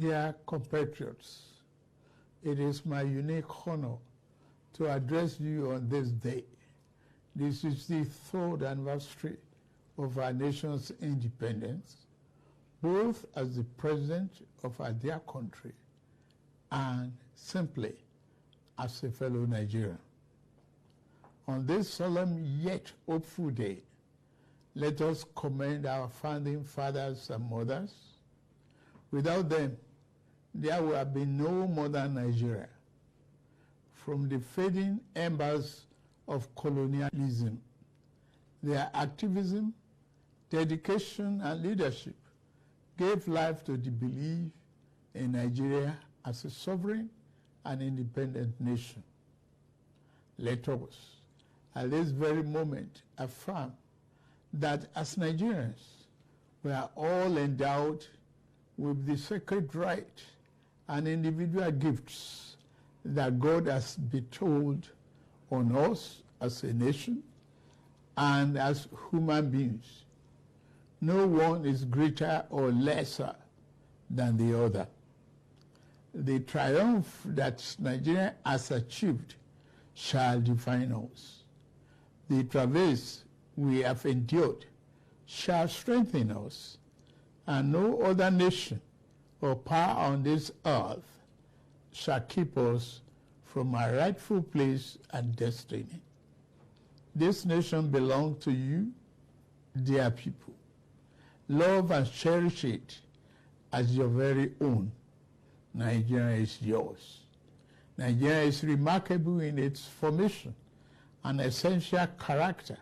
dear compatriots, it is my unique honor to address you on this day. This is the third anniversary of our nation's independence, both as the president of our dear country and simply as a fellow Nigerian. On this solemn yet hopeful day, let us commend our founding fathers and mothers. Without them, there would have been no modern Nigeria. From the fading embers of colonialism, their activism, dedication, and leadership gave life to the belief in Nigeria as a sovereign and independent nation. Let us, at this very moment, affirm that as Nigerians, we are all endowed with the sacred right and individual gifts that God has bestowed on us as a nation and as human beings. No one is greater or lesser than the other. The triumph that Nigeria has achieved shall define us. The travails we have endured shall strengthen us, and no other nation or power on this earth shall keep us from our rightful place and destiny. This nation belongs to you, dear people. Love and cherish it as your very own. Nigeria is yours. Nigeria is remarkable in its formation and essential character.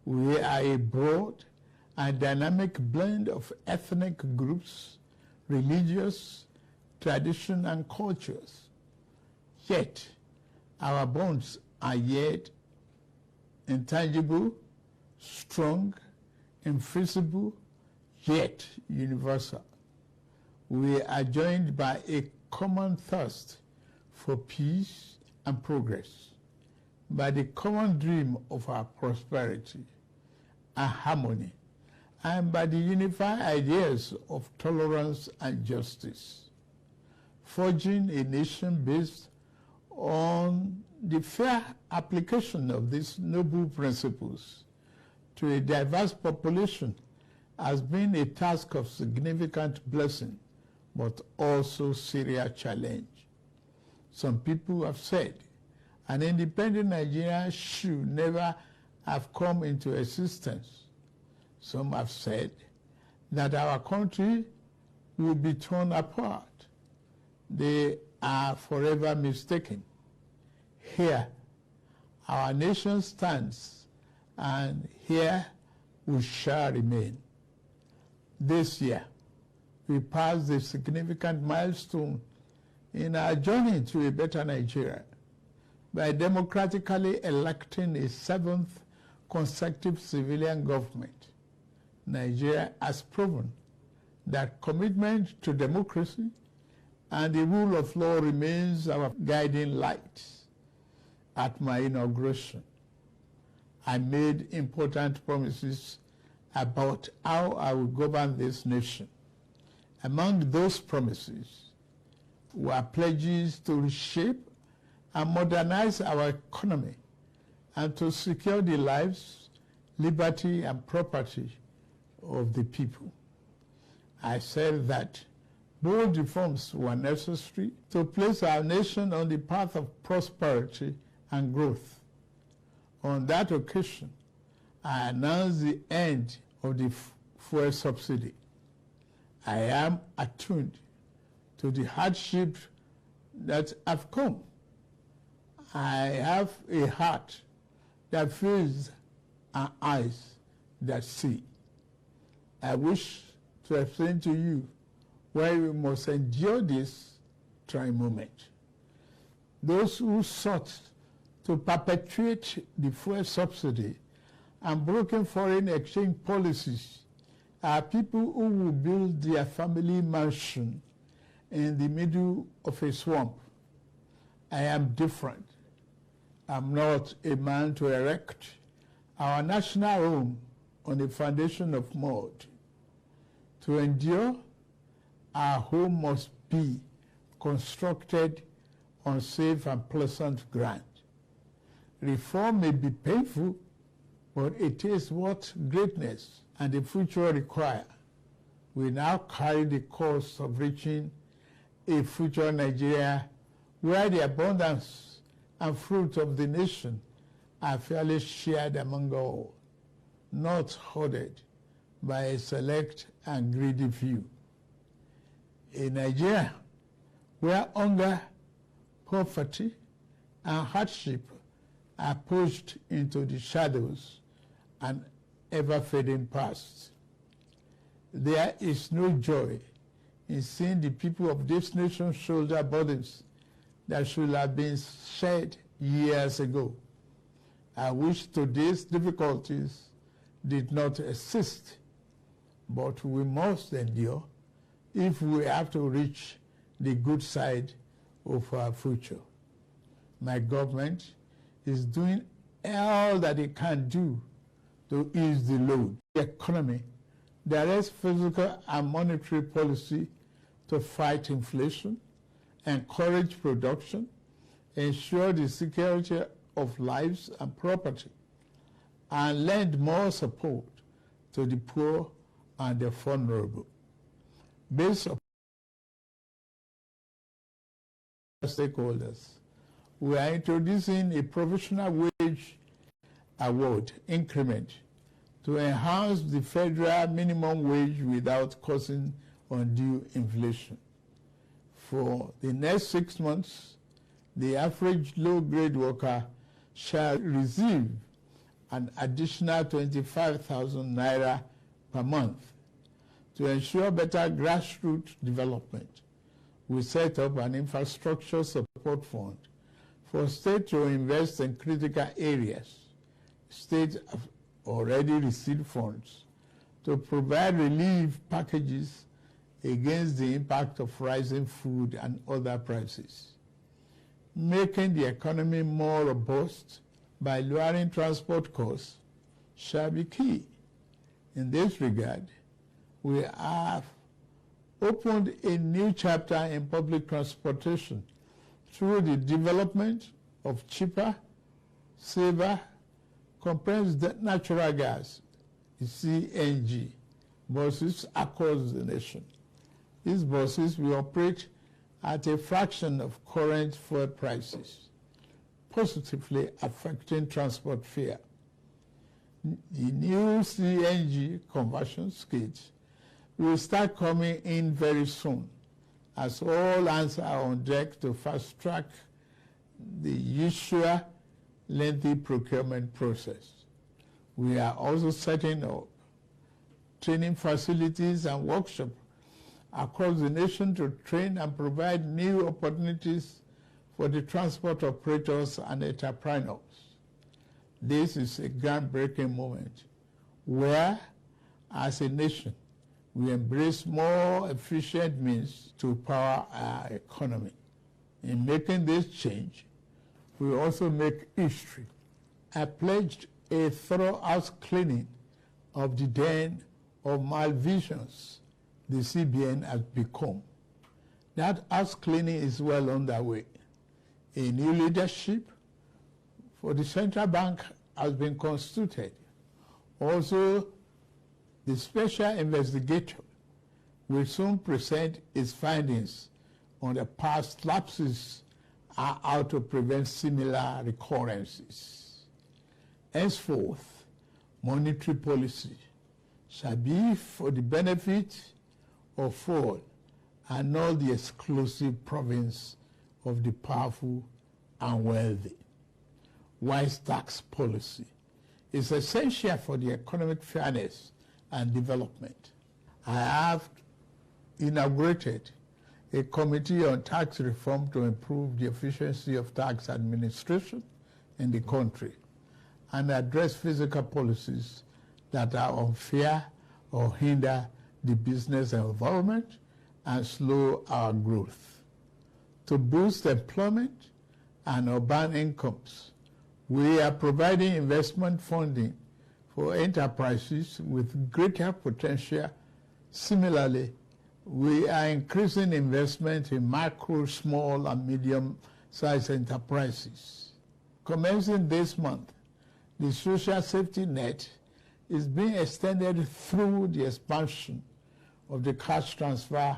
We are a broad and dynamic blend of ethnic groups, religious, tradition, and cultures. Yet, our bonds are yet intangible, strong, invisible, yet universal. We are joined by a common thirst for peace and progress, by the common dream of our prosperity and harmony, and by the unified ideas of tolerance and justice, forging a nation based on the fair application of these noble principles to a diverse population has been a task of significant blessing, but also serious challenge. Some people have said an independent Nigeria should never have come into existence. Some have said that our country will be torn apart. They are forever mistaken. Here, our nation stands, and here we shall remain. This year, we passed a significant milestone in our journey to a better Nigeria by democratically electing a seventh consecutive civilian government. Nigeria has proven that commitment to democracy and the rule of law remains our guiding light. At my inauguration, I made important promises about how I would govern this nation. Among those promises were pledges to reshape and modernize our economy and to secure the lives, liberty, and property of the people. I said that bold reforms were necessary to place our nation on the path of prosperity and growth. On that occasion, I announced the end of the fuel subsidy. I am attuned to the hardships that have come. I have a heart that feels and eyes that see. I wish to explain to you why we must endure this trying moment. Those who sought to perpetuate the fuel subsidy and broken foreign exchange policies are people who will build their family mansion in the middle of a swamp. I am different. I'm not a man to erect our national home on a foundation of mud. To endure, our home must be constructed on safe and pleasant ground. Reform may be painful, but it is what greatness and the future require. We now carry the cost of reaching a future Nigeria where the abundance and fruit of the nation are fairly shared among all, not hoarded by a select and greedy few. A Nigeria where hunger, poverty, and hardship are pushed into the shadows and ever-fading past. There is no joy in seeing the people of this nation shoulder burdens that should have been shared years ago. I wish today's difficulties did not exist, but we must endure if we have to reach the good side of our future. My government is doing all that it can do to ease the load. The economy directs physical and monetary policy to fight inflation, encourage production, ensure the security of lives and property, and lend more support to the poor and the vulnerable. Based on stakeholders, we are introducing a provisional wage award increment to enhance the federal minimum wage without causing undue inflation. For the next 6 months, the average low-grade worker shall receive an additional 25,000 naira per month. To ensure better grassroots development, we set up an infrastructure support fund for states to invest in critical areas. States have already received funds to provide relief packages against the impact of rising food and other prices. Making the economy more robust by lowering transport costs shall be key. In this regard, we have opened a new chapter in public transportation through the development of cheaper, safer, compressed natural gas, CNG, buses across the nation. These buses will operate at a fraction of current fuel prices, positively affecting transport fare. The new CNG conversion kits will start coming in very soon, as all hands are on deck to fast-track the usual lengthy procurement process. We are also setting up training facilities and workshops across the nation to train and provide new opportunities for the transport operators and entrepreneurs. This is a groundbreaking moment where, as a nation, we embrace more efficient means to power our economy. In making this change, we also make history. I pledged a thorough house cleaning of the den of malvisions the CBN has become. That house cleaning is well underway. A new leadership for the central bank has been constituted. Also, the special investigator will soon present its findings on the past lapses and how to prevent similar recurrences. Henceforth, monetary policy shall be for the benefit of all and not the exclusive province of the powerful and wealthy. Wise tax policy is essential for the economic fairness and development. I have inaugurated a committee on tax reform to improve the efficiency of tax administration in the country and address fiscal policies that are unfair or hinder the business environment and slow our growth. To boost employment and urban incomes, we are providing investment funding for enterprises with greater potential. Similarly, We are increasing investment in micro, small, and medium-sized enterprises. Commencing this month, the social safety net is being extended through the expansion of the cash transfer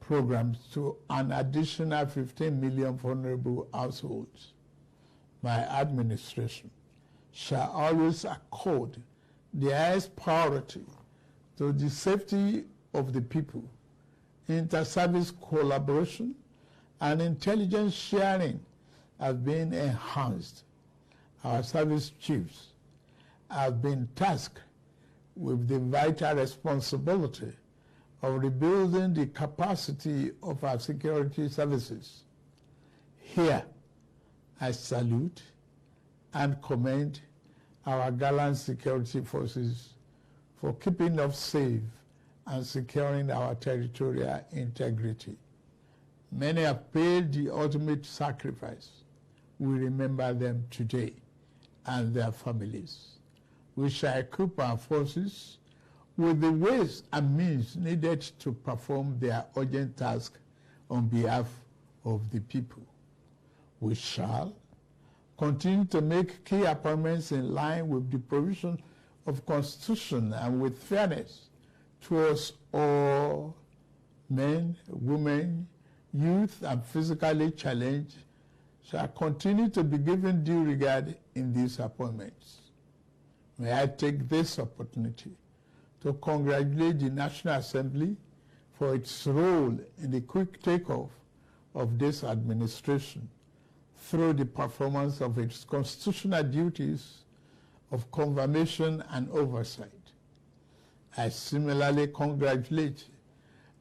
programs to an additional 15 million vulnerable households. My administration shall always accord the highest priority to the safety of the people, inter-service collaboration, and intelligence sharing have been enhanced. Our service chiefs have been tasked with the vital responsibility of rebuilding the capacity of our security services. Here, I salute and commend our gallant security forces for keeping us safe and securing our territorial integrity. Many have paid the ultimate sacrifice. We remember them today and their families. We shall equip our forces with the ways and means needed to perform their urgent task on behalf of the people. We shall continue to make key appointments in line with the provision of Constitution and with fairness towards all men, women, youth, and physically challenged shall continue to be given due regard in these appointments. May I take this opportunity to congratulate the National Assembly for its role in the quick takeoff of this administration through the performance of its constitutional duties of confirmation and oversight. I similarly congratulate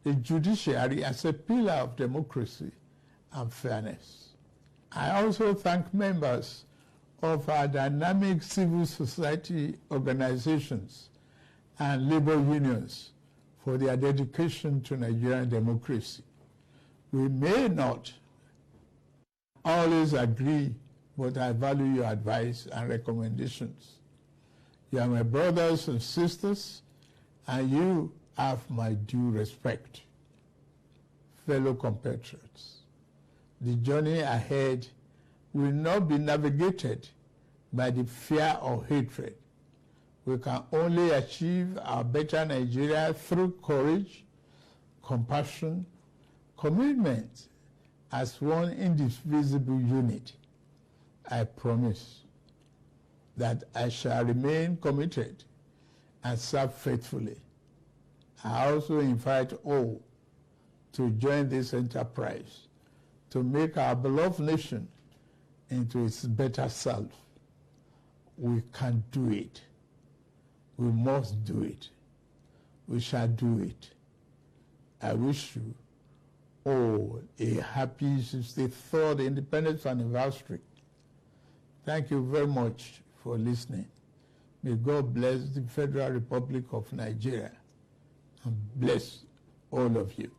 the judiciary as a pillar of democracy and fairness. I also thank members of our dynamic civil society organizations and labor unions for their dedication to Nigerian democracy. We may not always agree, but I value your advice and recommendations. You are my brothers and sisters, and you have my due respect. Fellow compatriots, the journey ahead will not be navigated by the fear or hatred. We can only achieve our better Nigeria through courage, compassion, commitment as one indivisible unit. I promise that I shall remain committed and serve faithfully. I also invite all to join this enterprise to make our beloved nation into its better self. We can do it. We must do it. We shall do it. I wish you all a happy 63rd Independence Anniversary. Thank you very much for listening. May God bless the Federal Republic of Nigeria and bless all of you.